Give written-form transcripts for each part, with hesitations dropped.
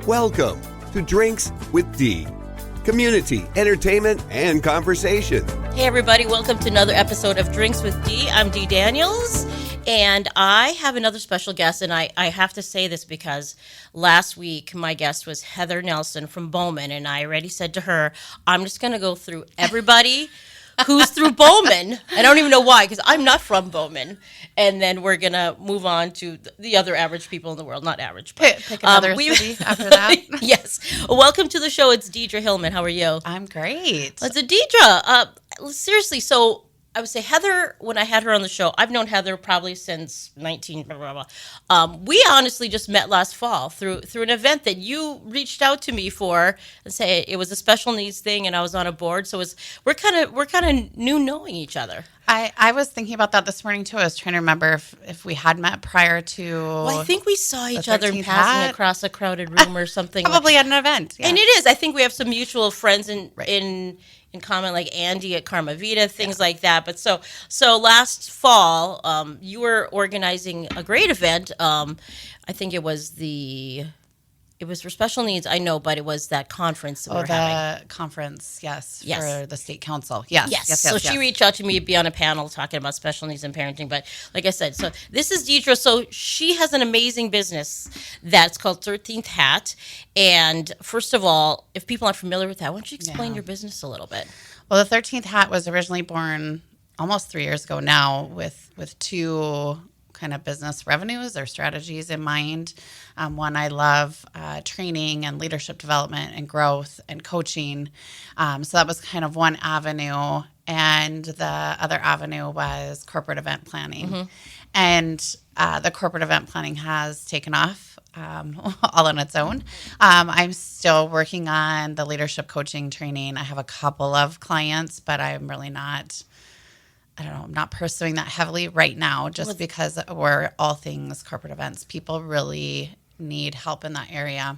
Welcome to Drinks with Dee. Community, entertainment, and conversation. Hey everybody, welcome to another episode of Drinks with Dee. I'm Dee Daniels, and I have another special guest, and I have to say this because last week my guest was Heather Nelson from Bowman, and I already said to her, I'm just going to go through everybody who's through Bowman. I don't even know why, because I'm not from Bowman. And then we're going to move on to the other average people in the world. Not average, but pick another city after that. Yes. Welcome to the show. It's Deidre Hillman. How are you? I'm great. It's a Deidre. Seriously, so I would say Heather, when I had her on the show, I've known Heather probably since 19, blah, blah, blah. We honestly just met last fall through an event that you reached out to me for and say it was a special needs thing, and I was on a board. So we're kind of new knowing each other. I was thinking about that this morning, too. I was trying to remember if we had met prior to... Well, I think we saw each other in passing across a crowded room or something. Probably at an event. Yeah. And it is. I think we have some mutual friends in common, like Andy at Karma Vita, things like that. But so last fall, you were organizing a great event. I think it was for special needs, I know, but it was that conference that we're having. Conference, yes, for the state council. Yes. So she reached out to me to be on a panel talking about special needs and parenting. But like I said, so this is Deidre. So she has an amazing business that's called 13th Hat. And first of all, if people aren't familiar with that, why don't you explain your business a little bit? Well, the 13th Hat was originally born almost 3 years ago now with two kind of business revenues or strategies in mind. One, I love training and leadership development and growth and coaching. So that was kind of one avenue. And the other avenue was corporate event planning. Mm-hmm. And the corporate event planning has taken off all on its own. I'm still working on the leadership coaching training. I have a couple of clients, but I'm really not... I'm not pursuing that heavily right now just because we're all things corporate events. People really need help in that area.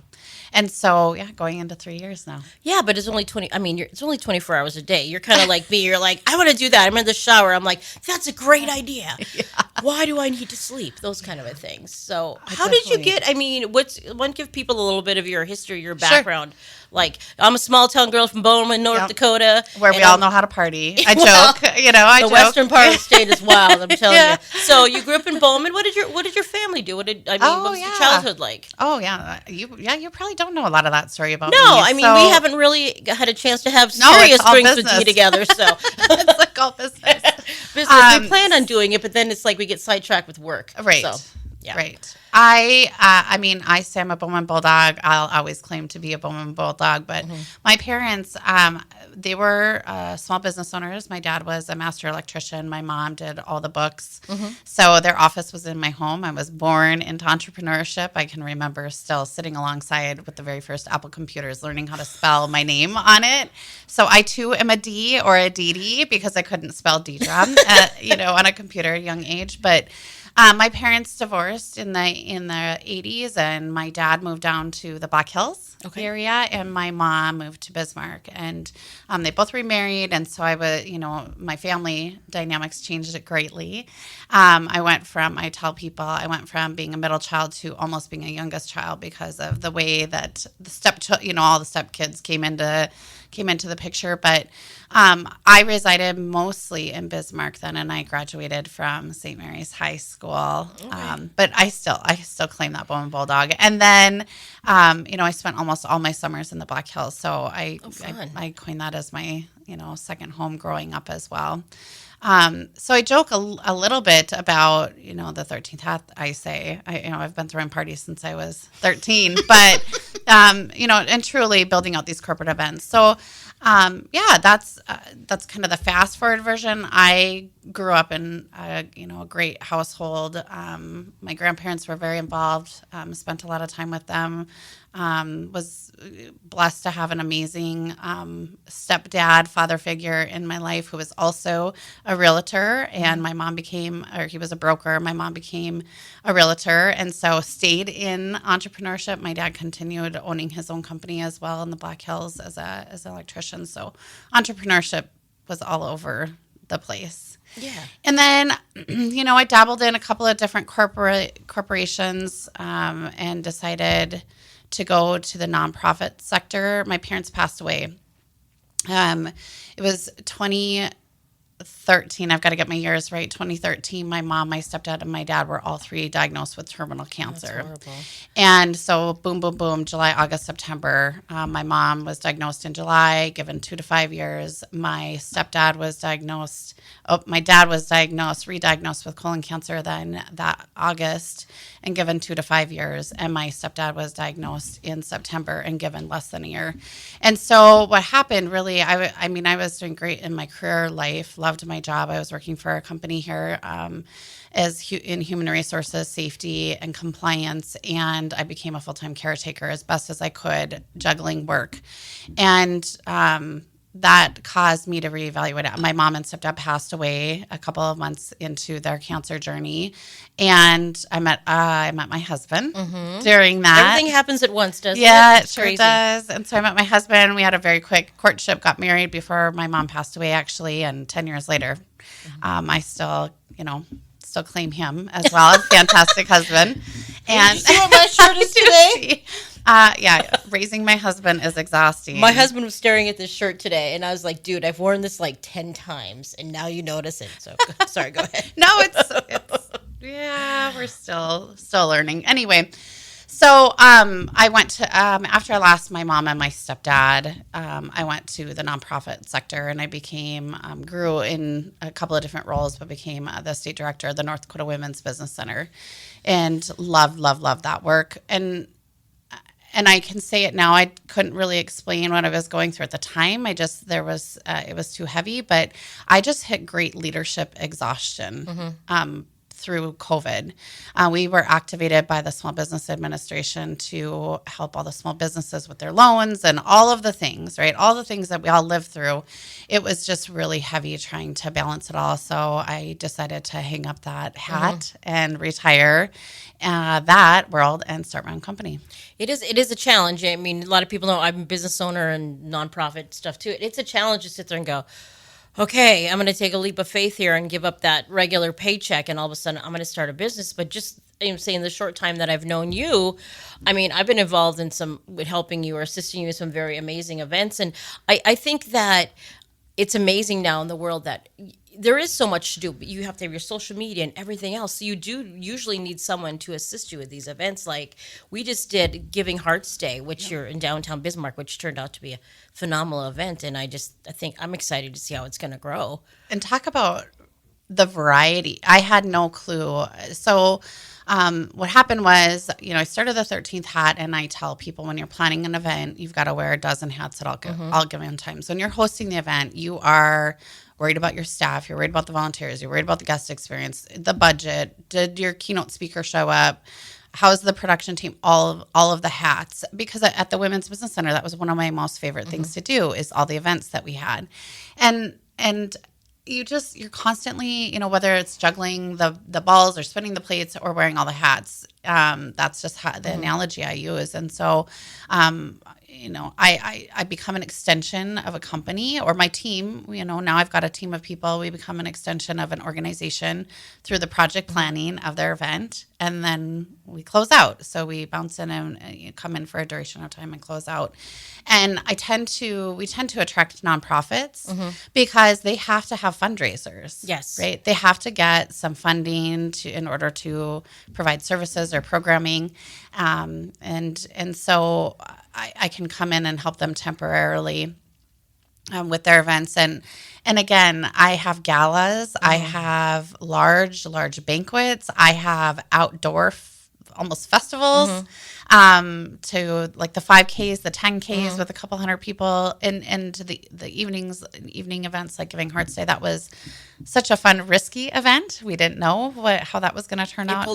And so, going into 3 years now. Yeah, but it's only it's only 24 hours a day. You're kind of like me. You're like, I want to do that. I'm in the shower. I'm like, that's a great idea. Yeah. Why do I need to sleep? Those kind of things. So how did you get, give people a little bit of your history, your background. Sure. Like, I'm a small town girl from Bowman, North Dakota. Where we all know how to party. I joke. I joke. Western part of the state is wild, I'm telling you. So you grew up in Bowman. What did your family do? What was your childhood like? Oh, yeah. You probably don't know a lot of that story about me. No, we haven't really had a chance to have serious drinks with you together. So it's like all business. We plan on doing it, but then it's like we get sidetracked with work. Right. So, yeah. Right. I say I'm a Bowman Bulldog. I'll always claim to be a Bowman Bulldog, but my parents, they were small business owners. My dad was a master electrician. My mom did all the books. Mm-hmm. So their office was in my home. I was born into entrepreneurship. I can remember still sitting alongside with the very first Apple computers, learning how to spell my name on it. So I too am a D or a Dee because I couldn't spell Deidre, on a computer at a young age. But my parents divorced in the 80s, and my dad moved down to the Black Hills area, and my mom moved to Bismarck, and they both remarried, and so my family dynamics changed it greatly. I tell people I went from being a middle child to almost being a youngest child because of the way that all the step kids came into the picture, but I resided mostly in Bismarck then, and I graduated from St. Mary's High School. Okay. But I still claim that Bowman Bulldog. And then, I spent almost all my summers in the Black Hills, so I coined that as my second home growing up as well. So I joke a little bit about, the 13th Hat. I say, I've been throwing parties since I was 13, but, and truly building out these corporate events. So, that's kind of the fast forward version. I grew up in a great household. My grandparents were very involved, spent a lot of time with them. Was blessed to have an amazing stepdad, father figure in my life who was also a realtor, and he was a broker. My mom became a realtor, and so stayed in entrepreneurship. My dad continued owning his own company as well in the Black Hills as an electrician. So entrepreneurship was all over the place. Yeah. And then, I dabbled in a couple of different corporations and decided to go to the nonprofit sector. My parents passed away. It was 2013. I've got to get my years right. 2013, my mom, my stepdad, and my dad were all three diagnosed with terminal cancer. That's horrible. And so boom, boom, boom, July, August, September. My mom was diagnosed in July, given 2 to 5 years. My stepdad was diagnosed. My dad was re-diagnosed with colon cancer then that August and given 2 to 5 years. And my stepdad was diagnosed in September and given less than a year. And so what happened really, I mean, I was doing great in my career life, loved my job. I was working for a company here in human resources, safety, and compliance. And I became a full-time caretaker as best as I could, juggling work. And that caused me to reevaluate it. My mom and stepdad passed away a couple of months into their cancer journey, and I met my husband during that. Everything happens at once, doesn't it? Yeah, it It's sure crazy. does. And so I met my husband. We had a very quick courtship, got married before my mom passed away, actually, and 10 years later, I still claim him as well. A fantastic husband. And You see what my shirt is today? Yeah, raising my husband is exhausting. My husband was staring at this shirt today, and I was like, dude, I've worn this like 10 times, and now you notice it. So, sorry, go ahead. No, it's yeah, we're still learning. Anyway, so I went to after I lost my mom and my stepdad, I went to the nonprofit sector, and I grew in a couple of different roles, but became the state director of the North Dakota Women's Business Center, and loved that work. And I can say it now. I couldn't really explain what I was going through at the time. It was too heavy, but I just hit great leadership exhaustion through COVID. We were activated by the Small Business Administration to help all the small businesses with their loans and all of the things, right? All the things that we all live through. It was just really heavy trying to balance it all. So I decided to hang up that hat and retire that world and start my own company. It is a challenge. I mean, a lot of people know I'm a business owner and nonprofit stuff too. It's a challenge to sit there and go, okay, I'm going to take a leap of faith here and give up that regular paycheck, and all of a sudden I'm going to start a business. But just saying the short time that I've known you, I mean, I've been involved in with helping you or assisting you in some very amazing events. And I think that it's amazing now in the world that there is so much to do, but you have to have your social media and everything else. So you do usually need someone to assist you with these events. Like we just did Giving Hearts Day, which you're in downtown Bismarck, which turned out to be a phenomenal event. And I think I'm excited to see how it's going to grow. And talk about the variety. I had no clue. So what happened was, I started the 13th hat, and I tell people when you're planning an event, you've got to wear a dozen hats at all given times. When you're hosting the event, you are worried about your staff, you're worried about the volunteers, you're worried about the guest experience, the budget, did your keynote speaker show up, how's the production team, all of the hats. Because at the Women's Business Center, that was one of my most favorite things to do, is all the events that we had. And you're constantly, whether it's juggling the balls or spinning the plates or wearing all the hats, that's just the analogy I use. And so, I become an extension of a company or my team. Now I've got a team of people. We become an extension of an organization through the project planning of their event, and then we close out. So we bounce in and come in for a duration of time and close out. And we tend to attract nonprofits because they have to have fundraisers. Yes. Right. They have to get some funding in order to provide services or programming. And so I can come in and help them temporarily with their events. And again, I have galas, I have large banquets, I have outdoor almost festivals, to like the 5Ks, the 10Ks with a couple hundred people, and to the evening events like Giving Hearts Day. That was such a fun, risky event. We didn't know how that was going to turn out.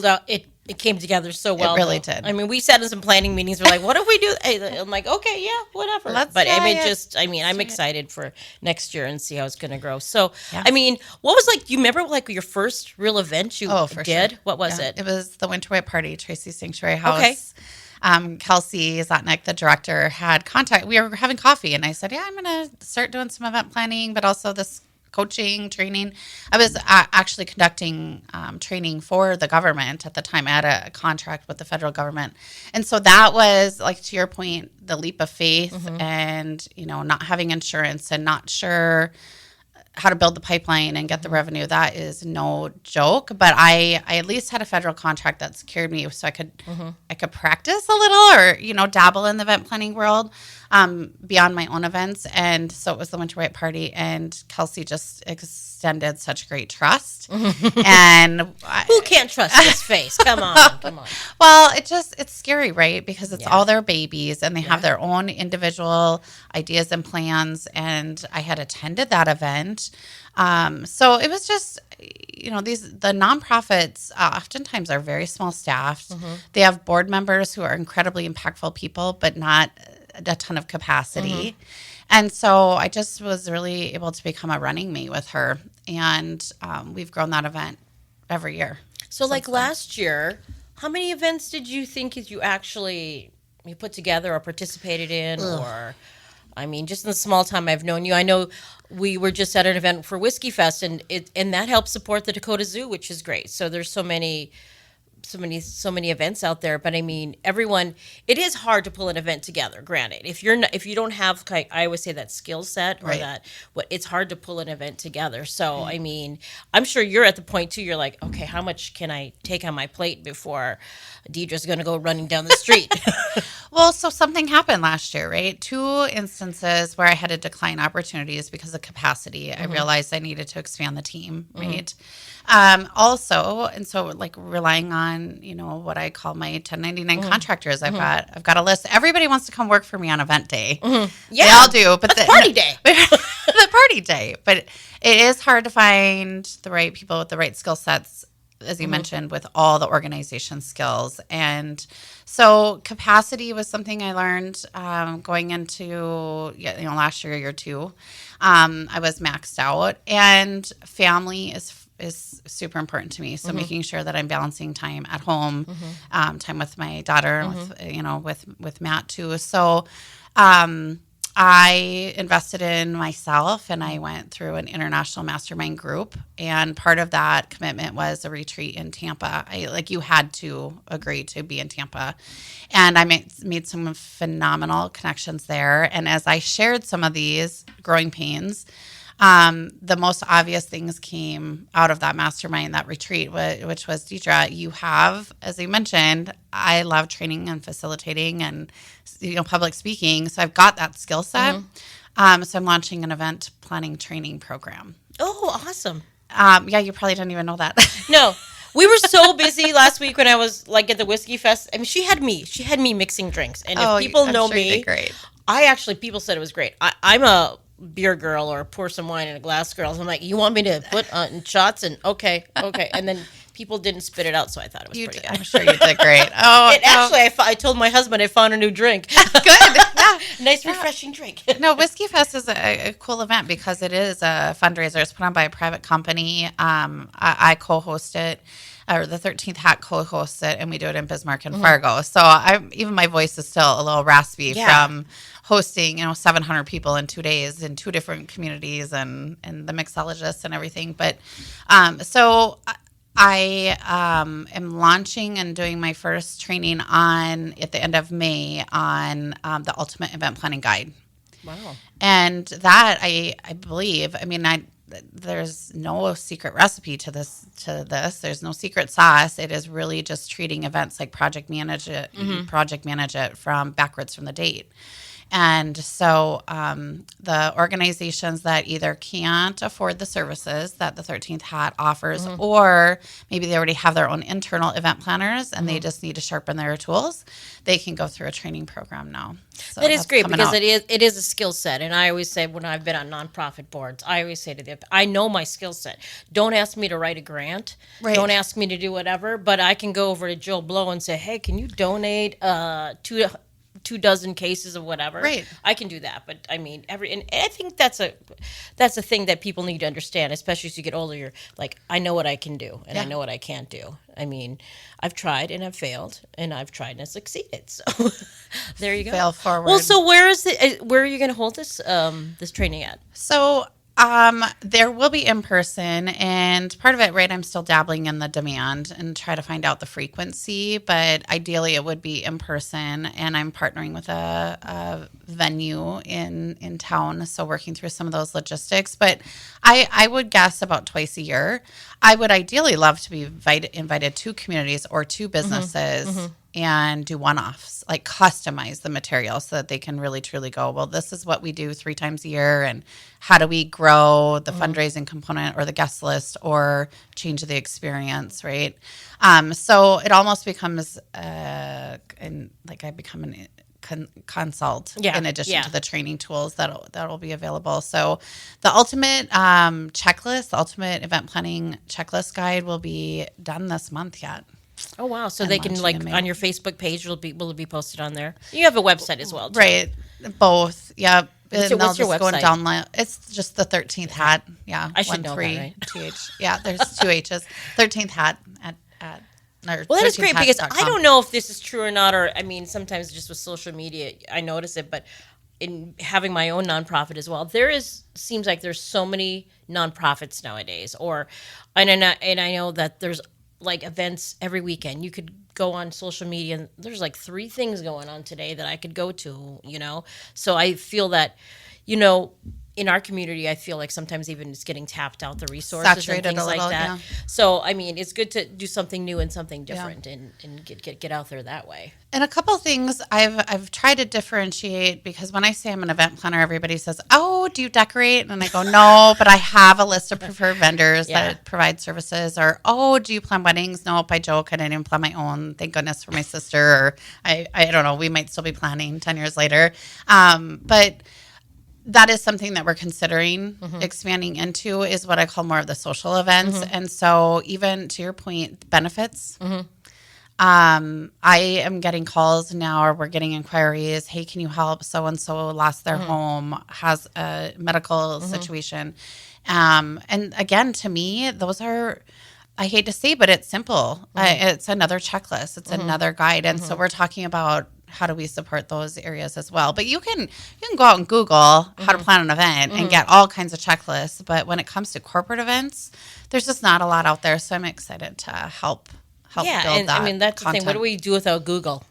It came together so well. It really did. I mean, we sat in some planning meetings. We're like, what if we do? I'm like, okay, yeah, whatever. I'm excited for next year and see how it's going to grow. So, Yeah. I mean, what was do you remember your first real event you did? Sure. What was it? It was the Winter White Party, Tracy's Sanctuary House. Okay. Kelsey Zotnick, the director, had contact. We were having coffee, and I said, yeah, I'm going to start doing some event planning, but also this coaching, training. I was actually conducting training for the government at the time. I had a contract with the federal government. And so that was, like, to your point, the leap of faith and, not having insurance and not sure how to build the pipeline and get the revenue. That is no joke. But I at least had a federal contract that secured me so I could practice a little or, dabble in the event planning world beyond my own events. And so it was the Winter White Party, and Kelsey just extended such great trust. And who can't trust this face? Come on. Well, it's scary, right? Because it's all their babies and they have their own individual ideas and plans. And I had attended that event. So it was just, the nonprofits oftentimes are very small staffed. They have board members who are incredibly impactful people, but not a ton of capacity. And so I just was really able to become a running mate with her. And we've grown that event every year. So like last year, how many events did you think you actually put together or participated in? Or, just in the small time I've known you, I know we were just at an event for Whiskey Fest, and that helps support the Dakota Zoo, which is great. So there's so many events out there, but everyone, it is hard to pull an event together. Granted, if you don't have, I always say, that skill set or it's hard to pull an event together. So I'm sure you're at the point too. You're like, okay, how much can I take on my plate before Deidre's going to go running down the street? Well, so something happened last year, right? 2 instances where I had to decline opportunities because of capacity. I realized I needed to expand the team, right? Also, and so like relying on, what I call my 1099 contractors, I've got a list. Everybody wants to come work for me on event day. Yeah, they all do. But the party day. The party day. But it is hard to find the right people with the right skill sets, as you mentioned, with all the organization skills. And so capacity was something I learned going into last year 2. I was maxed out, and family is super important to me. So making sure that I'm balancing time at home, time with my daughter, and with Matt too. So I invested in myself, and I went through an international mastermind group, and part of that commitment was a retreat in Tampa. You had to agree to be in Tampa, and I made some phenomenal connections there. And as I shared some of these growing pains, the most obvious things came out of that mastermind, that retreat, which was, Deidre, you have, as you mentioned, I love training and facilitating and public speaking, so I've got that skill set. So I'm launching an event planning training program. Oh, awesome! You probably didn't even know that. No. We were so busy last week when I was at the Whiskey Fest. She had me mixing drinks, and if people know me, great. People said it was great. I'm a beer girl or pour some wine in a glass girl. So I'm like, you want me to put in shots? And okay. And then people didn't spit it out, so I thought it was pretty good. I'm sure you did great. Actually, I told my husband I found a new drink. Good. Yeah. Nice, refreshing drink. No, Whiskey Fest is a cool event because it is a fundraiser. It's put on by a private company. I co-host it. Or the 13th Hat co-hosts it, and we do it in Bismarck and Fargo. So even my voice is still a little raspy from hosting, 700 people in 2 days in 2 different communities and the mixologists and everything. But so I am launching and doing my first training at the end of May on the Ultimate Event Planning Guide. Wow. And that I believe, there's no secret recipe to this. There's no secret sauce. It is really just treating events like project manage it from backwards from the date. And so the organizations that either can't afford the services that the 13th Hat offers, or maybe they already have their own internal event planners and they just need to sharpen their tools, they can go through a training program now. So that is great because it is a skill set. And I always say, when I've been on nonprofit boards, I always say to them, I know my skill set. Don't ask me to write a grant. Right. Don't ask me to do whatever. But I can go over to Joe Blow and say, hey, can you donate 2 dozen cases of whatever? Right. I can do that. But and I think that's a thing that people need to understand, especially as you get older. You're like, I know what I can do and I know what I can't do. I've tried and I've failed, and I've tried and I've succeeded. So there you go. Fail forward. Well, so where are you going to hold this training at? So There will be in person, and part of it, right, I'm still dabbling in the demand and try to find out the frequency, but ideally it would be in person, and I'm partnering with a venue in town, so working through some of those logistics, but I would guess about twice a year. I would ideally love to be invited to communities or to businesses and do one-offs, like customize the material so that they can really truly go, well, this is what we do 3 times a year, and how do we grow the fundraising component or the guest list or change the experience, right? So it almost becomes I become an consult in addition to the training tools that will be available. So the ultimate checklist, the ultimate event planning checklist guide will be done this month yet. Oh wow! So they can on your Facebook page will it be posted on there? You have a website as well, too. Right? Both, yep. What's your website? It's just the 13th hat. Yeah, I should know that, right? 2H. Yeah, there's 2 H's. 13th hat at well, that is great because I don't know if this is true or not, or I mean, sometimes just with social media, I notice it, but in having my own nonprofit as well, seems like there's so many nonprofits nowadays, and I know that there's like events every weekend. You could go on social media and there's like 3 things going on today that I could go to, So I feel that, in our community, I feel like sometimes even it's getting tapped out, the resources saturated and things like that. Yeah. So, I mean, it's good to do something new and something different and get out there that way. And a couple things I've tried to differentiate, because when I say I'm an event planner, everybody says, oh, do you decorate? And I go, no, but I have a list of preferred vendors that provide services. Or, oh, do you plan weddings? Nope, I joke. I didn't even plan my own. Thank goodness for my sister. Or I don't know. We might still be planning 10 years later. But that is something that we're considering expanding into, is what I call more of the social events. And so even to your point, benefits. I am getting calls now, or we're getting inquiries. Hey, can you help? So-and-so lost their home, has a medical situation. And again, to me, those are, I hate to say, but it's simple. It's another checklist. It's another guide. And so we're talking about, how do we support those areas as well? But you can go out and Google how to plan an event and get all kinds of checklists. But when it comes to corporate events, there's just not a lot out there. So I'm excited to help build that. I mean, that's content. the thing. What do we do without Google?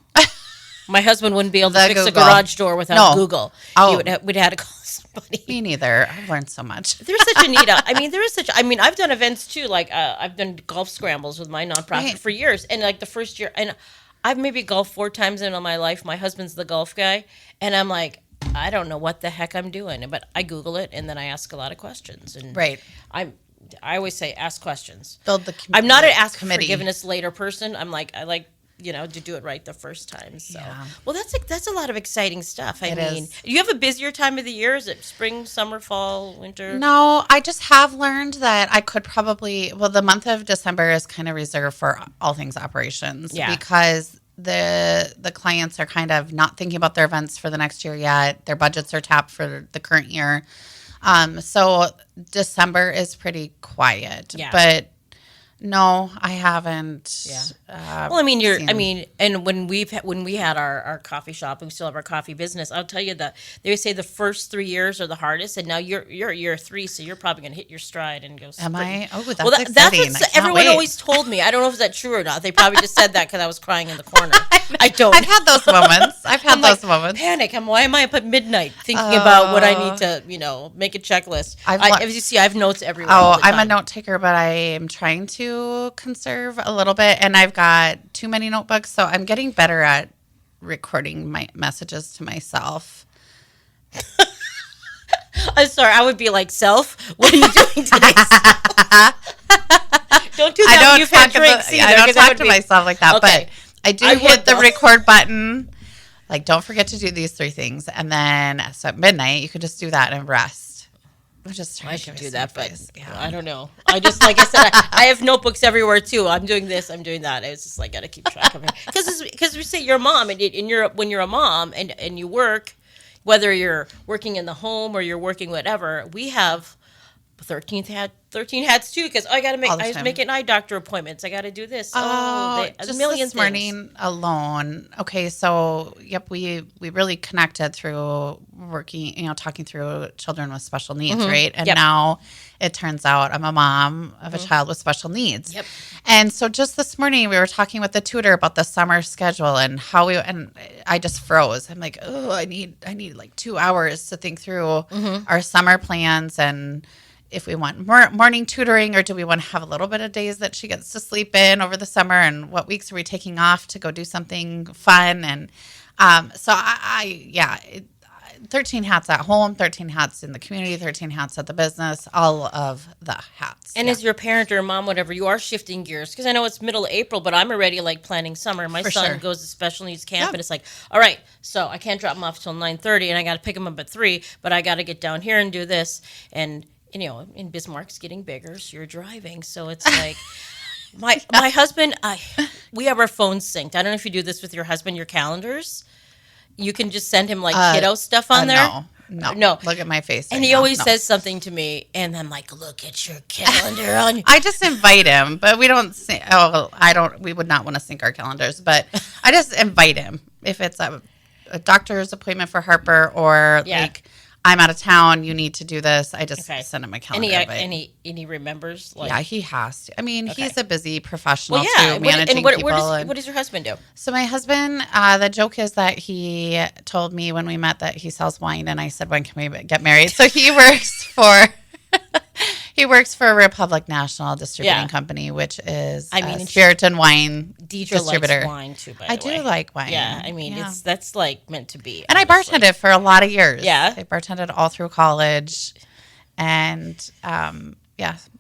My husband wouldn't be able to fix a garage door without Google. We'd have to call somebody. Me neither. I've learned so much. There's such a neat. I've done events too. Like I've done golf scrambles with my nonprofit for years, and like the first year, and I've maybe golfed 4 times in my life. My husband's the golf guy, and I'm like, I don't know what the heck I'm doing, but I Google it, and then I ask a lot of questions. And I always say ask questions. Build the community. I'm not an ask forgiveness later person. I like to do it right the first time. So well, that's a lot of exciting stuff. I mean, do you have a busier time of the year? Is it spring, summer, fall, winter? No, I just have learned that I could probably, the month of December is kind of reserved for all things operations because the clients are kind of not thinking about their events for the next year yet. Their budgets are tapped for the current year. So December is pretty quiet, but no, I haven't. Well, I mean, and when we had our coffee shop, and we still have our coffee business, I'll tell you that they say the first 3 years are the hardest, and now you're year 3, so you're probably going to hit your stride and go. Am I? Oh, that's exciting. That's what everyone always told me. I don't know if that's true or not. They probably just said that because I was crying in the corner. I don't. I've had those moments. Moments. Panic. Why am I up at midnight thinking about what I need to, make a checklist? As you see, I have notes everywhere. Oh, I'm a note taker, but I am trying to conserve a little bit, and I've got too many notebooks, so I'm getting better at recording my messages to myself. I'm sorry, I would be like, self, what are you doing today? Don't do that when you've had drinks either. I don't talk to myself like that, but I do hit the record button. Like, don't forget to do these 3 things, and then so at midnight you could just do that and rest. I should do that, but I don't know. I just, like I said, I have notebooks everywhere too. I'm doing this, I'm doing that. It's just like, got to keep track of it. Because we say you're a mom, and when you're a mom and you work, whether you're working in the home or you're working whatever, we have 13th hat 13 hats too, because I got to make. All the I was time. making eye doctor appointments. I got to do this. A Just million this morning alone. Okay, so yep, we really connected through working, talking through children with special needs, right? And now it turns out I'm a mom of a child with special needs. Yep. And so just this morning we were talking with the tutor about the summer schedule and how and I just froze. I'm like, oh, I need like 2 hours to think through our summer plans and if we want more morning tutoring or do we want to have a little bit of days that she gets to sleep in over the summer and what weeks are we taking off to go do something fun and so 13 hats at home, 13 hats in the community, 13 hats at the business, all of the hats. And as your parent or mom, whatever, you are shifting gears because I know it's middle of April, but I'm already like planning summer. My son goes to special needs camp and it's like, all right, so I can't drop him off till 9:30 and I got to pick him up at 3, but I got to get down here and do this and in Bismarck's getting bigger, so you're driving. So it's like my husband, we have our phones synced. I don't know if you do this with your husband, your calendars. You can just send him like kiddo stuff on there. No. Look at my face. And he always says something to me, and I'm like, "Look at your calendar on." I just invite him, but we don't. We would not want to sync our calendars, but I just invite him if it's a doctor's appointment for Harper or like. I'm out of town. You need to do this. I just send him a calendar. And he remembers. Like, yeah, he has to. I mean, he's a busy professional too, managing what people. What does your husband do? So my husband, the joke is that he told me when we met that he sells wine, and I said, "When can we get married?" So he works for. He works for Republic National Distributing Company, which is spirit and wine distributor. Likes wine too, by the I way. do like wine. Yeah, I mean that's like meant to be. And honestly. I bartended for a lot of years. Yeah, I bartended all through college, and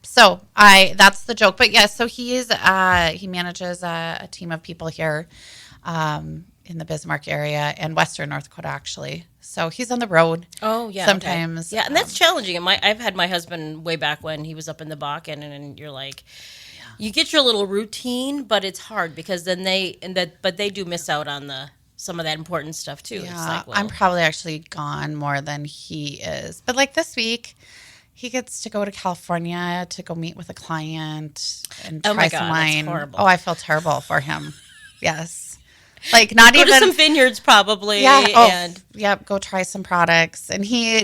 So that's the joke. But so he manages a team of people here. In the Bismarck area and Western North Dakota, actually. So he's on the road. Oh, yeah. Sometimes. Okay. Yeah, and that's challenging. And I've had my husband way back when he was up in the Bakken, and you're like, you get your little routine, but it's hard because then but they do miss out on some of that important stuff too. Yeah, it's like, well, I'm probably actually gone more than he is. But like this week, he gets to go to California to go meet with a client and try some wine. That's horrible. Oh, I feel terrible for him. Yes. Like not go even to some vineyards probably. Yeah. Go try some products. And he,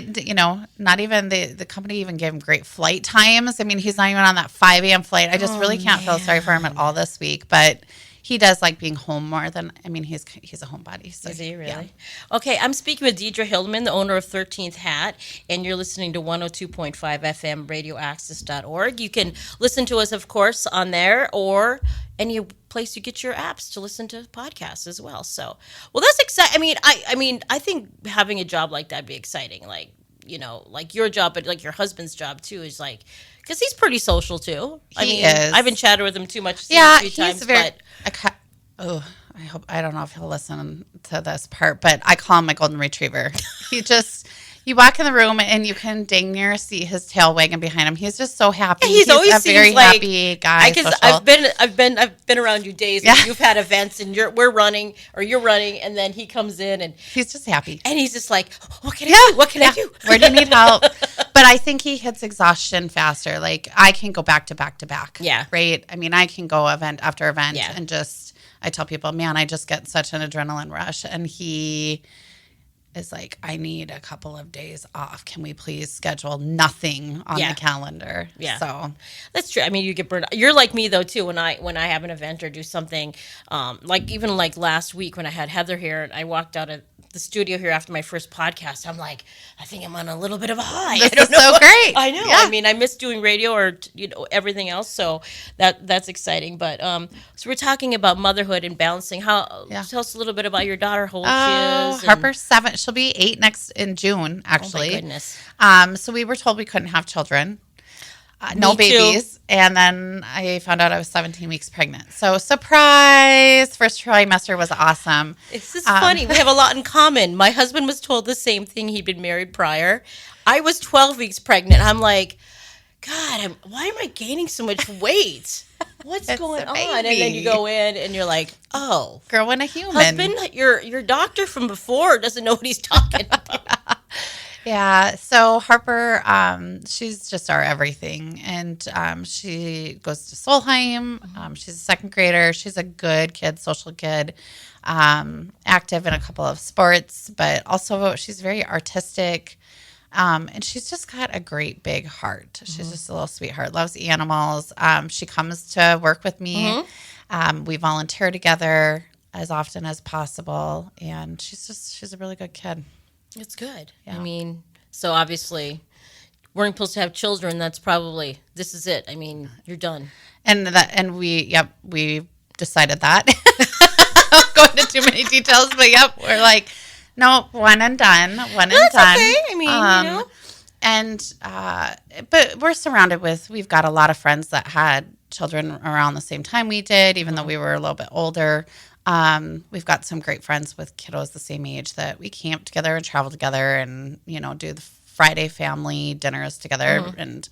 not even the company even gave him great flight times. I mean, he's not even on that 5 a.m. flight. I just really can't feel sorry for him at all this week. But he does like being home more than, he's a homebody. So, is he really? Yeah. Okay, I'm speaking with Deidre Hillman, the owner of 13th Hat, and you're listening to 102.5 FM, radioaccess.org. You can listen to us, of course, on there or any place you get your apps to listen to podcasts as well. So, well, that's exciting. I think having a job like that would be exciting. Like, like your job, but like your husband's job too is like, because he's pretty social too. He is. I haven't chatted with him too much. He's times, very. I don't know if he'll listen to this part, but I call him my golden retriever. You walk in the room and you can dang near see his tail wagging behind him. He's just so happy. Yeah, he's always a very happy guy. Because I've been around you days when you've had events and you're running, and then he comes in and he's just happy. And he's just like, what can I do? What can I do? Where do you need help? But I think he hits exhaustion faster. Like I can go back to back to back. Yeah. Right. I mean, I can go event after event and I tell people, man, I just get such an adrenaline rush. And he is like, I need a couple of days off. Can we please schedule nothing on the calendar? Yeah. So that's true. I mean, you get burned out. You're like me though too. When I have an event or do something, like last week when I had Heather here and I walked out of the studio here after my first podcast, I'm like, I think I'm on a little bit of a high. This is so great. I know. Yeah. I mean, I miss doing radio or everything else, so that's exciting. But so we're talking about motherhood and balancing. Tell us a little bit about your daughter. How old she is? Harper's 7. She'll be 8 in June. Actually, oh my goodness. So we were told we couldn't have children. No babies. And then I found out I was 17 weeks pregnant. So surprise, first trimester was awesome. It's just funny. We have a lot in common. My husband was told the same thing. He'd been married prior. I was 12 weeks pregnant. I'm like, God, why am I gaining so much weight? What's going on? And then you go in and you're like, oh. Growing a human. Husband, your doctor from before doesn't know what he's talking about. Yeah, so Harper, she's just our everything, and she goes to Solheim. She's a second grader. She's a good kid, social kid, active in a couple of sports, but also she's very artistic. And she's just got a great big heart. She's just a little sweetheart, loves animals. She comes to work with me. We volunteer together as often as possible, and she's a really good kid. It's good. Yeah. I mean, so obviously, we're supposed to have children. This is it. I mean, you're done. And we decided that. I won't go into too many details, but we're like, no, one and done. That's okay. I mean, And but we're surrounded we've got a lot of friends that had children around the same time we did, even though we were a little bit older. We've got some great friends with kiddos the same age that we camp together and travel together and, do the Friday family dinners together and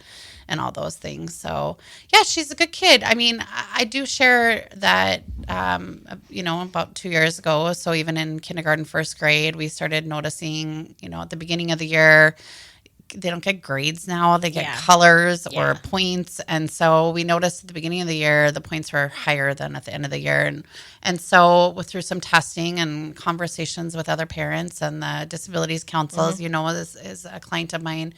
all those things. So, yeah, she's a good kid. I mean, I do share that, about 2 years ago. So even in kindergarten, first grade, we started noticing, at the beginning of the year, they don't get grades now. They get colors or points. And so we noticed at the beginning of the year, the points were higher than at the end of the year. And so through some testing and conversations with other parents and the disabilities councils, is a client of mine,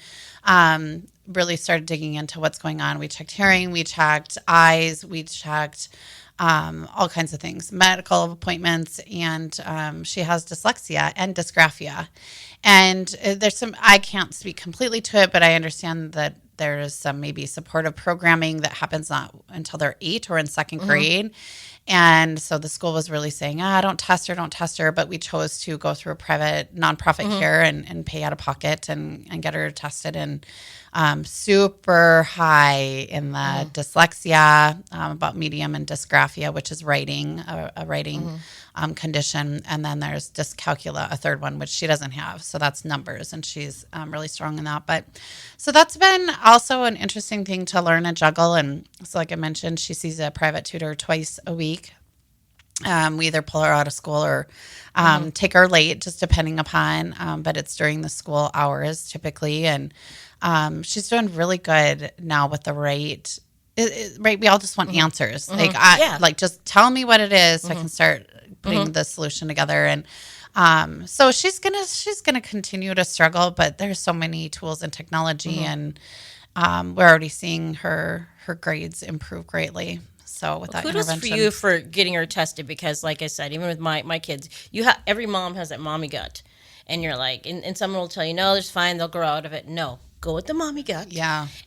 really started digging into what's going on. We checked hearing, we checked eyes, we checked all kinds of things, medical appointments, and she has dyslexia and dysgraphia. And there's I can't speak completely to it, but I understand that there is some maybe supportive programming that happens not until they're 8 or in second grade. And so the school was really saying, don't test her. But we chose to go through a private nonprofit here and pay out of pocket and get her tested. And super high in the dyslexia, about medium in dysgraphia, which is writing, a writing condition. And then there's dyscalculia, a third one, which she doesn't have. So that's numbers, and she's really strong in that. But so that's been also an interesting thing to learn and juggle. And so like I mentioned, she sees a private tutor twice a week. We either pull her out of school or take her late, just depending upon, but it's during the school hours typically. And she's doing really good now with the right. Right, we all just want answers. Like just tell me what it is, so I can start putting the solution together. And so she's gonna continue to struggle, but there's so many tools and technology, and we're already seeing her grades improve greatly. So with that kudos intervention, for you for getting her tested, because like I said, even with my kids, every mom has that mommy gut, and you're like, and someone will tell you, no, it's fine, they'll grow out of it. No, go with the mommy gut,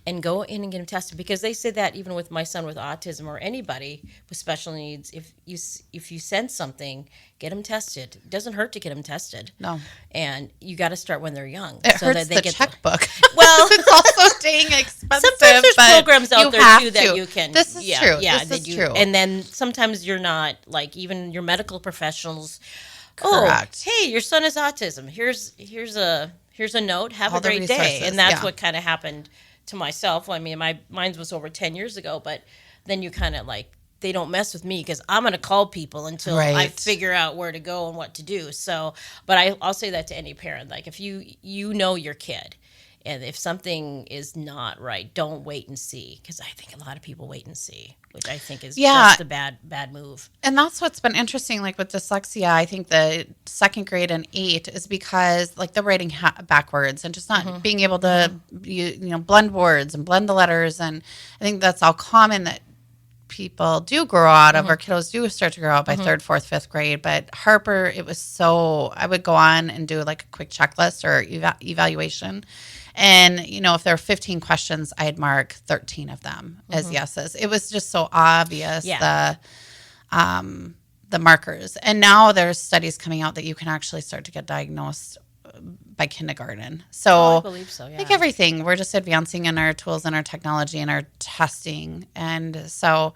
and go in and get them tested, because they say that even with my son with autism or anybody with special needs, if you sense something, get them tested. It doesn't hurt to get them tested. No, and you got to start when they're young. It so hurts that they the get checkbook. Well, it's also dang expensive. Sometimes there's but programs out there too that you can. This is true. Yeah, this is true. And then sometimes you're not, like, even your medical professionals. Correct. Oh, hey, your son has autism. Here's a note. Have All a the great day. resources, And that's what kind of happened to myself. I mean, mine was over 10 years ago, but then you kind of like, they don't mess with me because I'm going to call people until I figure out where to go and what to do. So, but I'll say that to any parent. Like, if you know your kid, and if something is not right, don't wait and see, because I think a lot of people wait and see, which I think is just a bad move. And that's what's been interesting, like with dyslexia. I think the second grade and 8 is because like the writing backwards and just not being able to blend words and blend the letters. And I think that's all common that people do grow out of, or kiddos do start to grow out by 3rd, 4th, 5th grade. But Harper, it was I would go on and do like a quick checklist or evaluation. And, if there were 15 questions, I'd mark 13 of them as yeses. It was just so obvious, the markers. And now there's studies coming out that you can actually start to get diagnosed by kindergarten. So I believe so, yeah. Like everything, we're just advancing in our tools and our technology and our testing. And so,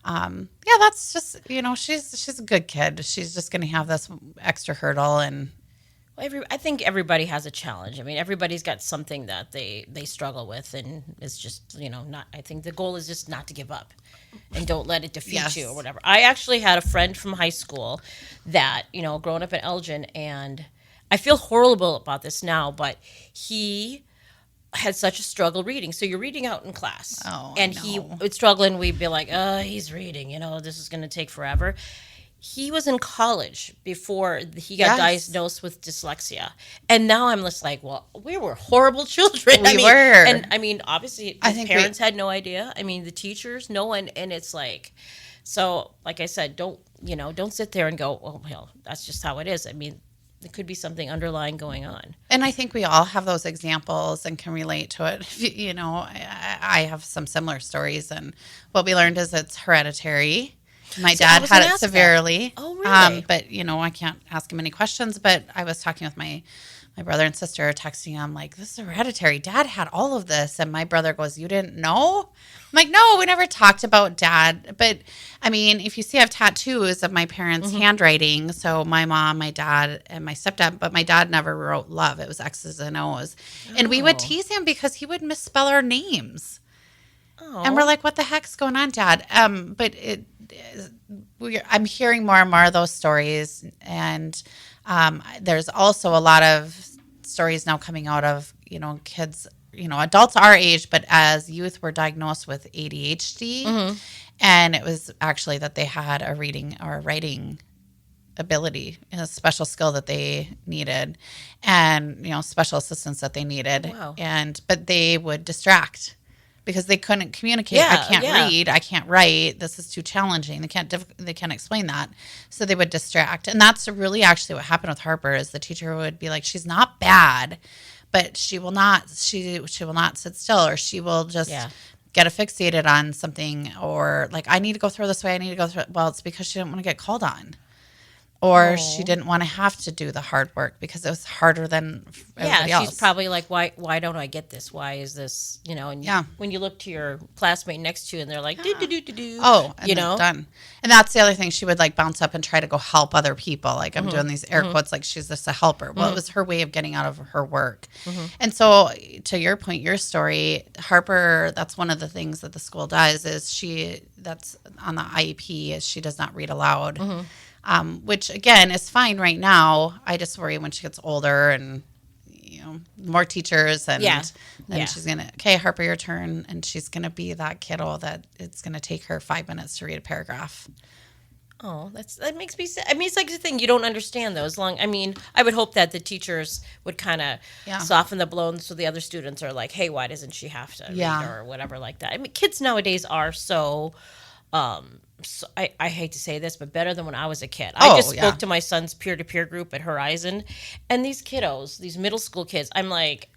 that's just, she's a good kid. She's just going to have this extra hurdle. And I think everybody has a challenge. I mean, everybody's got something that they struggle with, and it's just, not. I think the goal is just not to give up, and don't let it defeat you or whatever. I actually had a friend from high school that, growing up in Elgin, and I feel horrible about this now, but he had such a struggle reading. So you're reading out in class, and he would struggle, and we'd be like, he's reading, this is going to take forever. He was in college before he got diagnosed with dyslexia. And now I'm just like, well, we were horrible children. We were. And obviously his parents had no idea. The teachers, no one. And it's like, so like I said, don't sit there and go, oh, well, that's just how it is. There could be something underlying going on. And I think we all have those examples and can relate to it. I have some similar stories, and what we learned is it's hereditary. My dad had it severely. That. Oh, really? But, I can't ask him any questions. But I was talking with my brother and sister, texting him, like, this is hereditary. Dad had all of this. And my brother goes, you didn't know? I'm like, no, we never talked about Dad. But, if you see, I have tattoos of my parents' handwriting. So my mom, my dad, and my stepdad. But my dad never wrote love. It was X's and O's. Oh. And we would tease him because he would misspell our names. Oh. And we're like, what the heck's going on, Dad? But I'm hearing more and more of those stories, and there's also a lot of stories now coming out of kids, adults our age, but as youth were diagnosed with ADHD, and it was actually that they had a reading or writing ability, a special skill that they needed, and special assistance that they needed. Wow. But they would distract because they couldn't communicate. I can't read. I can't write. This is too challenging. They can't explain that. So they would distract. And that's really actually what happened with Harper is the teacher would be like, she's not bad, but she will not sit still, or she will just get fixated on something, or like, I need to go through this way. I need to go through. Well, it's because she didn't want to get called on. Or she didn't want to have to do the hard work because it was harder than everybody else. She's probably like, why don't I get this? Why is this, And when you look to your classmate next to you and they're like, do. Oh, and done. And that's the other thing. She would like bounce up and try to go help other people. Like I'm doing these air quotes, like she's just a helper. Well, it was her way of getting out of her work. And so to your point, your story, Harper, that's one of the things that the school does is that's on the IEP is she does not read aloud. Which again is fine right now. I just worry when she gets older and more teachers and then she's gonna Harper, your turn, and she's gonna be that kiddo that it's gonna take her 5 minutes to read a paragraph. Oh, that makes me sad. It's like the thing you don't understand though. I would hope that the teachers would kind of soften the blow so the other students are like, hey, why doesn't she have to read or whatever like that. Kids nowadays are so I hate to say this, but better than when I was a kid. I just spoke to my son's peer-to-peer group at Horizon, and these kiddos, these middle school kids, I'm like,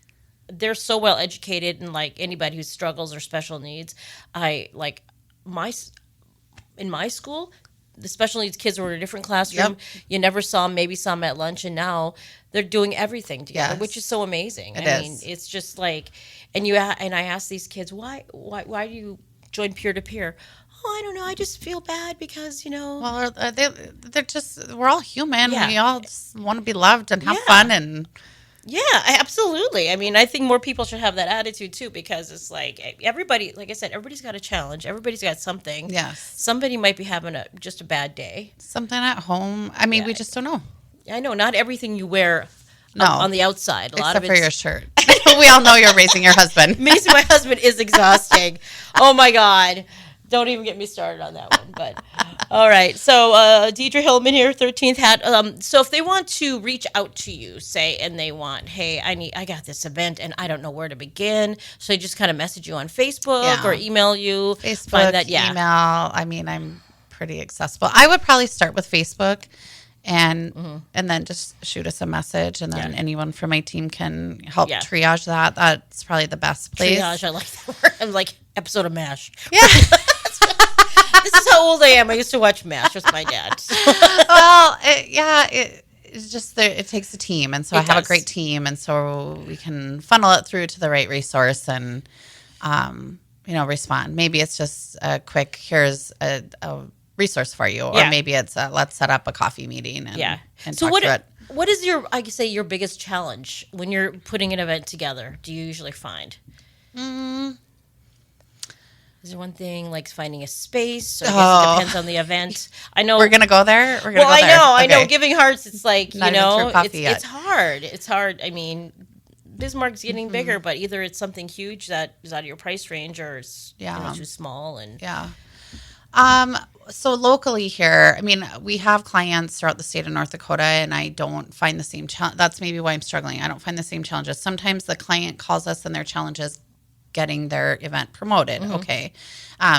they're so well educated, and like anybody who struggles or special needs, in my school, the special needs kids were in a different classroom. Yep. You never saw them, maybe saw them at lunch, and now they're doing everything together, which is so amazing. It's just like, and I asked these kids, why do you join peer-to-peer? Oh, I don't know. I just feel bad because, Well, they're just, we're all human. Yeah. We all just want to be loved and have fun. And yeah, absolutely. I think more people should have that attitude too, because it's like everybody, like I said, everybody's got a challenge. Everybody's got something. Yes. Somebody might be having just a bad day. Something at home. We just don't know. I know. Not everything you wear on the outside. A lot of except for your shirt. We all know you're raising your husband. Raising my husband is exhausting. Oh, my God. Don't even get me started on that one. But all right. So Deidre Hillman here, 13th Hat. So if they want to reach out to you, say, and they want, hey, I got this event and I don't know where to begin. So they just kind of message you on Facebook or email you. Facebook, email. I'm pretty accessible. I would probably start with Facebook and then just shoot us a message, and then anyone from my team can help triage that. That's probably the best place. Triage, I like that word. I'm like episode of MASH. Yeah. This is how old I am. I used to watch MASH with my dad. Well, it's just it takes a team, and so I have a great team, and so we can funnel it through to the right resource and respond. Maybe it's just a quick, here's a resource for you, or maybe it's let's set up a coffee meeting and so talk through it. What is your biggest challenge when you're putting an event together? Do you usually find? Is there one thing like finding a space? So I guess it depends on the event. I know we're gonna go there. We're gonna go there. I know. Giving Hearts, it's like Not even through coffee yet. it's hard. It's hard. I mean, Bismarck's getting bigger, but either it's something huge that is out of your price range, or it's too small. And so locally here, I mean, we have clients throughout the state of North Dakota, and I don't find the same challenge. That's maybe why I'm struggling. I don't find the same challenges. Sometimes the client calls us and their challenge is getting their event promoted. Okay.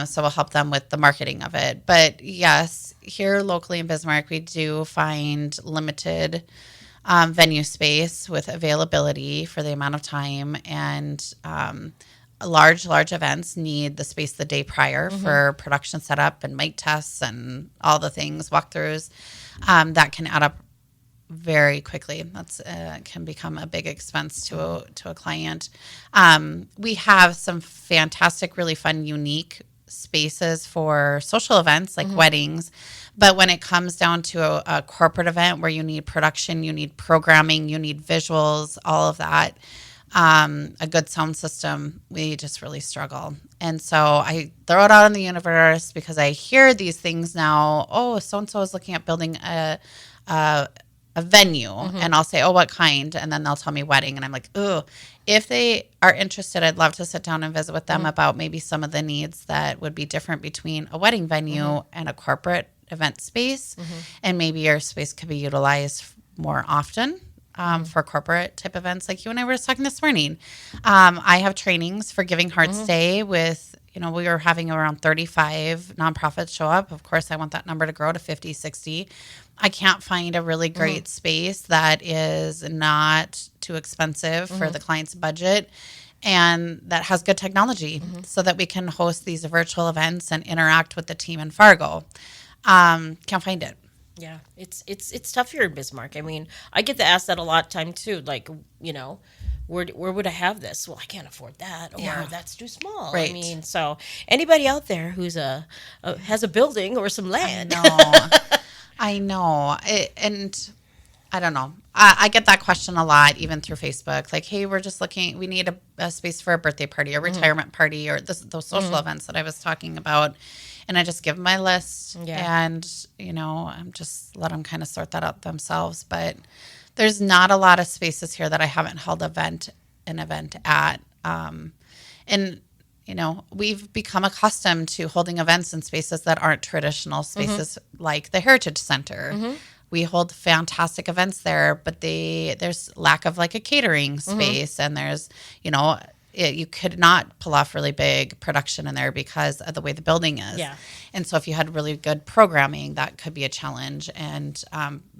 So we'll help them with the marketing of it. But yes, here locally in Bismarck, we do find limited venue space with availability for the amount of time, and large events need the space the day prior for production setup and mic tests and all the things, walkthroughs, that can add up very quickly. That's can become a big expense to a client. We have some fantastic, really fun, unique spaces for social events like weddings. But when it comes down to a corporate event where you need production, you need programming, you need visuals, all of that, a good sound system, we just really struggle. And so I throw it out in the universe because I hear these things now. Oh, so-and-so is looking at building a venue. And I'll say, oh, what kind? And then they'll tell me wedding. And I'm like, oh, if they are interested, I'd love to sit down and visit with them about maybe some of the needs that would be different between a wedding venue and a corporate event space. And maybe your space could be utilized more often for corporate type events like you and I were just talking this morning. I have trainings for Giving Hearts Day with, we were having around 35 nonprofits show up. Of course, I want that number to grow to 50, 60. I can't find a really great space that is not too expensive for the client's budget and that has good technology so that we can host these virtual events and interact with the team in Fargo. Can't find it. Yeah, it's tough here in Bismarck. I mean, I get asked that a lot of time too. Like, where would I have this? Well, I can't afford that, or that's too small. Right. I mean, so anybody out there who's has a building or some land? I know. And I don't know. I get that question a lot, even through Facebook. Like, hey, we're just looking. We need a space for a birthday party, or retirement party, or those social events that I was talking about. And I just give them my list, and I'm just let them kind of sort that out themselves. But there's not a lot of spaces here that I haven't held an event at, and we've become accustomed to holding events in spaces that aren't traditional spaces, like the Heritage Center. We hold fantastic events there, but there's lack of like a catering space, and there's you could not pull off really big production in there because of the way the building is. Yeah. And so if you had really good programming, that could be a challenge. And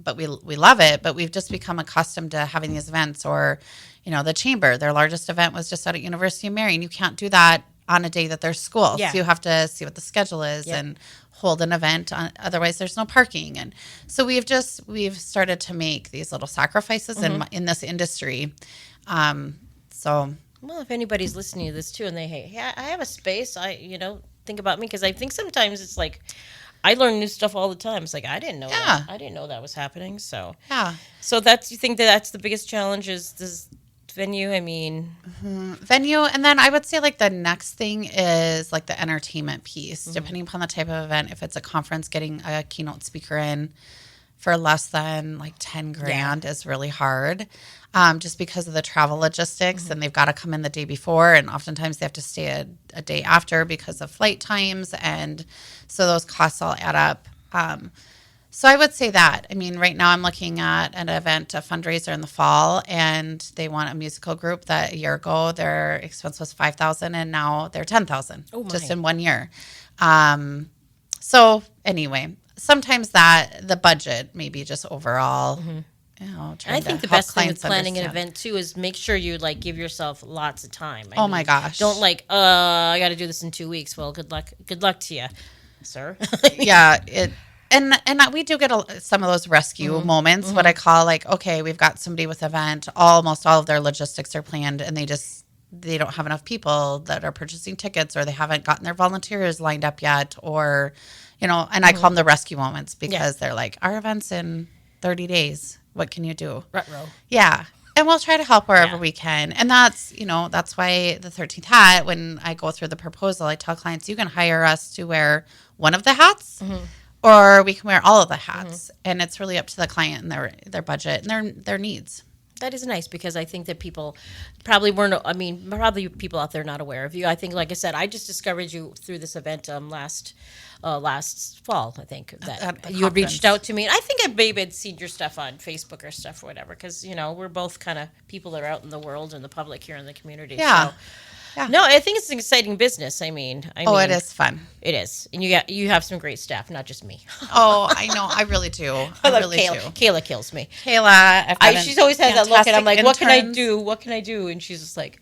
but we love it, but we've just become accustomed to having these events. Or, the Chamber, their largest event was just out at University of Marion. You can't do that on a day that there's school. Yeah. So you have to see what the schedule is and hold an event. Otherwise, there's no parking. And so we've started to make these little sacrifices in this industry. Well, if anybody's listening to this too, and hey, I have a space, think about me, because I think sometimes it's like I learn new stuff all the time. It's like I didn't know that. I didn't know that was happening. So so you think that's the biggest challenge is this venue? I mean, venue, and then I would say like the next thing is like the entertainment piece, depending upon the type of event. If it's a conference, getting a keynote speaker in for less than like 10 grand is really hard. Just because of the travel logistics, and they've got to come in the day before, and oftentimes they have to stay a day after because of flight times, and so those costs all add up. So I would say that. I mean, right now I'm looking at an event, a fundraiser in the fall, and they want a musical group that a year ago their expense was $5,000, and now they're $10,000 just in 1 year. So anyway, sometimes the budget maybe just overall. I think the best thing with planning an event too is make sure you give yourself lots of time. I mean, my gosh! Don't I got to do this in 2 weeks. Well, good luck to you, sir. And we do get some of those rescue moments. What I call okay, we've got somebody with event. Almost all of their logistics are planned, and they don't have enough people that are purchasing tickets, or they haven't gotten their volunteers lined up yet, or and I call them the rescue moments because they're like, our event's in 30 days. What can you do? Ruh-roh. Yeah. And we'll try to help wherever we can. And that's, that's why the 13th hat, when I go through the proposal, I tell clients, you can hire us to wear one of the hats or we can wear all of the hats. And it's really up to the client and their budget and their needs. That is nice because I think that people probably probably people out there not aware of you. I think, like I said, I just discovered you through this event last fall. I think that you had reached out to me. And I think I maybe had seen your stuff on Facebook or stuff or whatever because, we're both kind of people that are out in the world and the public here in the community. Yeah. So. Yeah. No, I think it's an exciting business. I mean, it is fun. It is, and you have some great staff, not just me. Oh, I know, I really do. I love Kayla. Kayla kills me. Kayla, she's always has that look, and I'm like, "What can I do? What can I do?" And she's just like,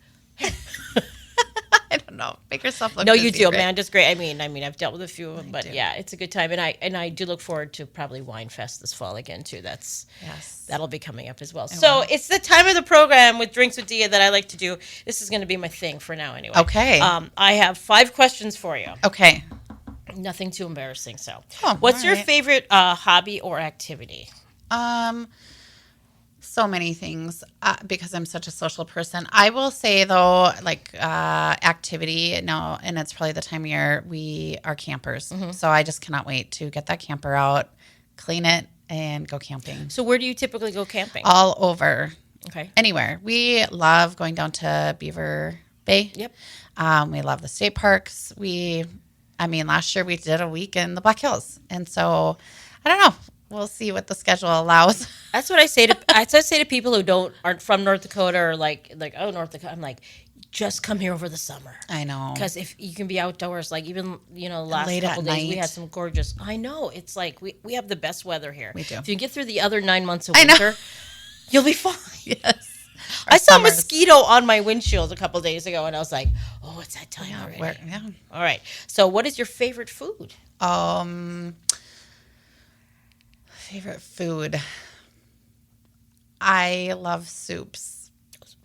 I don't know. Make yourself look. No, you do, great. man. Just great. I mean, I've dealt with a few of them, but yeah, it's a good time, and I do look forward to probably Wine Fest this fall again too. That'll be coming up as well. So it's the time of the program with Drinks with Dee that I like to do. This is going to be my thing for now, anyway. Okay. I have 5 questions for you. Okay. Nothing too embarrassing. So, what's your favorite hobby or activity? So many things because I'm such a social person. I will say though, like activity now, and it's probably the time of year we are campers. So I just cannot wait to get that camper out, clean it, and go camping. So where do you typically go camping? All over. Okay. Anywhere. We love going down to Beaver Bay. Yep. We love the state parks. Last year we did a week in the Black Hills, and so I don't know. We'll see what the schedule allows. That's what I say to people who aren't from North Dakota or like North Dakota. I'm like, just come here over the summer. I know, because if you can be outdoors, like even last late couple days night. we had some gorgeous. I know it's like we have the best weather here. We do. If you get through the other 9 months of winter, you'll be fine. Yes. I saw a mosquito on my windshield a couple days ago, and I was like, "Oh, it's that time already." All right. So, what is your favorite food? Favorite food. I love soups.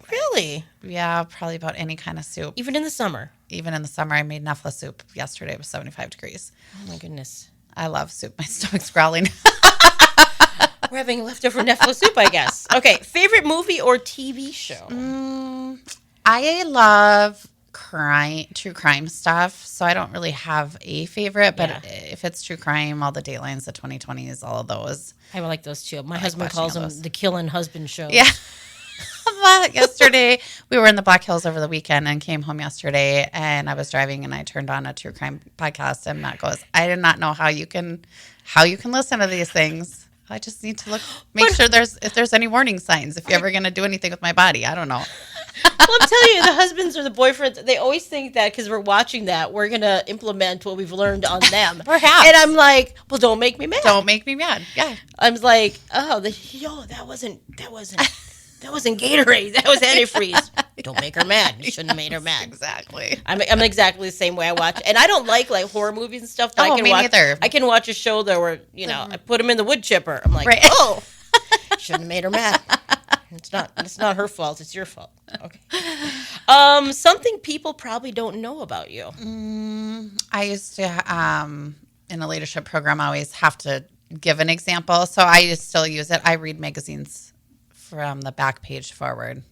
Really? Yeah, probably about any kind of soup. Even in the summer? Even in the summer. I made Nefla soup yesterday. It was 75 degrees. Oh, my goodness. I love soup. My stomach's growling. We're having leftover Nefla soup, I guess. Okay, favorite movie or TV show? I love true crime stuff, so I don't really have a favorite, but if it's true crime, all the Datelines, the 2020s, all of those. I like those too. My husband calls them the killing husband shows. Yeah. Yesterday, we were in the Black Hills over the weekend and came home yesterday, and I was driving and I turned on a true crime podcast, and Matt goes, I did not know how you can listen to these things. I just need to make sure if there's any warning signs if you're ever going to do anything with my body. I don't know. Well, I'm telling you, the husbands or the boyfriends, they always think that because we're watching that, we're going to implement what we've learned on them. Perhaps. And I'm like, well, don't make me mad. Don't make me mad. Yeah. I'm like, that wasn't Gatorade. That was antifreeze. Don't make her mad. You shouldn't have made her mad. Exactly. I'm exactly the same way I watch. And I don't like horror movies and stuff. But neither. I can watch a show there where, I put them in the wood chipper. I'm like, shouldn't have made her mad. It's not her fault. It's your fault. Okay. Something people probably don't know about you. I used to, in a leadership program, I always have to give an example. So I still use it. I read magazines from the back page forward.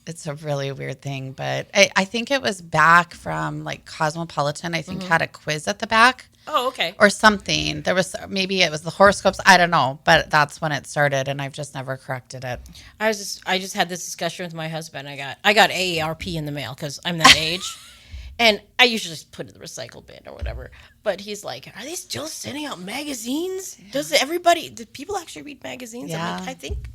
It's a really weird thing, but I think it was back from Cosmopolitan. I think had a quiz at the back. Oh, okay. Or something. Maybe it was the horoscopes. I don't know, but that's when it started, and I've just never corrected it. I just had this discussion with my husband. I got AARP in the mail because I'm that age. And I usually just put it in the recycle bin or whatever. But he's like, are they still sending out magazines? Yeah. Do people actually read magazines? Yeah. I'm like, I think.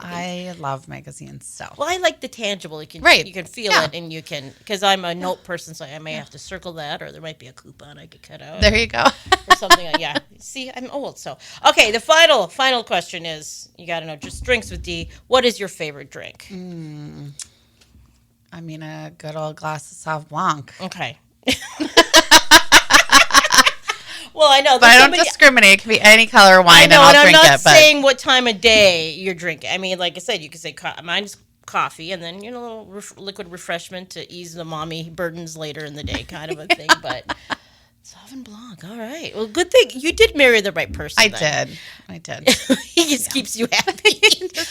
I love magazines, so. Well, I like the tangible. You can feel it, and you can, because I'm a note person, so I may have to circle that, or there might be a coupon I could cut out. There you go. Or something. Yeah. See, I'm old, so. Okay, the final question is, you got to know, just Drinks with Dee. What is your favorite drink? A good old glass of Sauv Blanc. Okay. Well, I know. But I don't discriminate. It can be any color wine, and I'll drink it. I'm not saying what time of day you're drinking. Like I said, you could say mine's coffee, and then a little liquid refreshment to ease the mommy burdens later in the day, kind of a thing. But Sauvignon Blanc. All right. Well, good thing you did marry the right person. I then. did. He just keeps you happy.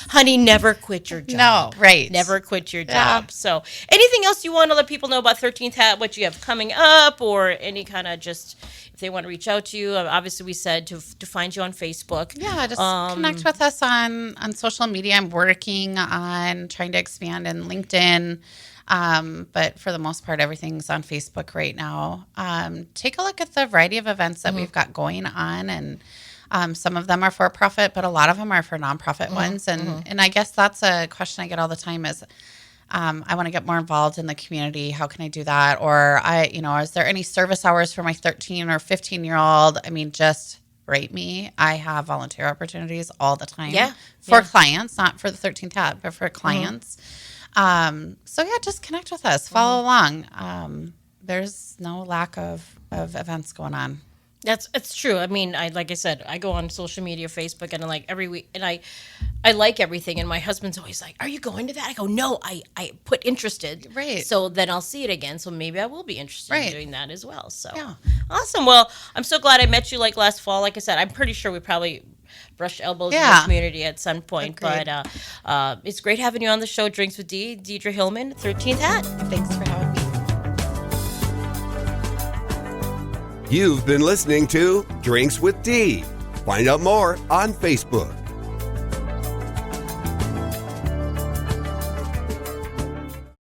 Honey, never quit your job. No, right. Never quit your job. Yeah. So, anything else you want to let people know about 13th Hat, what you have coming up, or any kind of just if they want to reach out to you? Obviously, we said to find you on Facebook. Yeah, just connect with us on social media. I'm working on trying to expand in LinkedIn. But for the most part, everything's on Facebook right now. Take a look at the variety of events that we've got going on, and some of them are for profit, but a lot of them are for nonprofit ones. And I guess that's a question I get all the time is, I want to get more involved in the community. How can I do that? Or is there any service hours for my 13 or 15-year-old? I mean, just rate me. I have volunteer opportunities all the time for clients, not for the 13th Hat, but for clients. So just connect with us, follow along. There's no lack of events going on. It's true. I mean, like I said, I go on social media, Facebook, and like every week, and I like everything. And my husband's always like, "Are you going to that?" I go, "No, I put interested." Right. So then I'll see it again. So maybe I will be interested in Right. doing that as well. So Yeah. awesome. Well, I'm so glad I met you like last fall. Like I said, I'm pretty sure we probably brushed elbows in the community at some point. Agreed. But it's great having you on the show, Drinks with Dee, Deidre Hillman, 13th Hat. Thanks for having me. You've been listening to Drinks with Dee. Find out more on Facebook.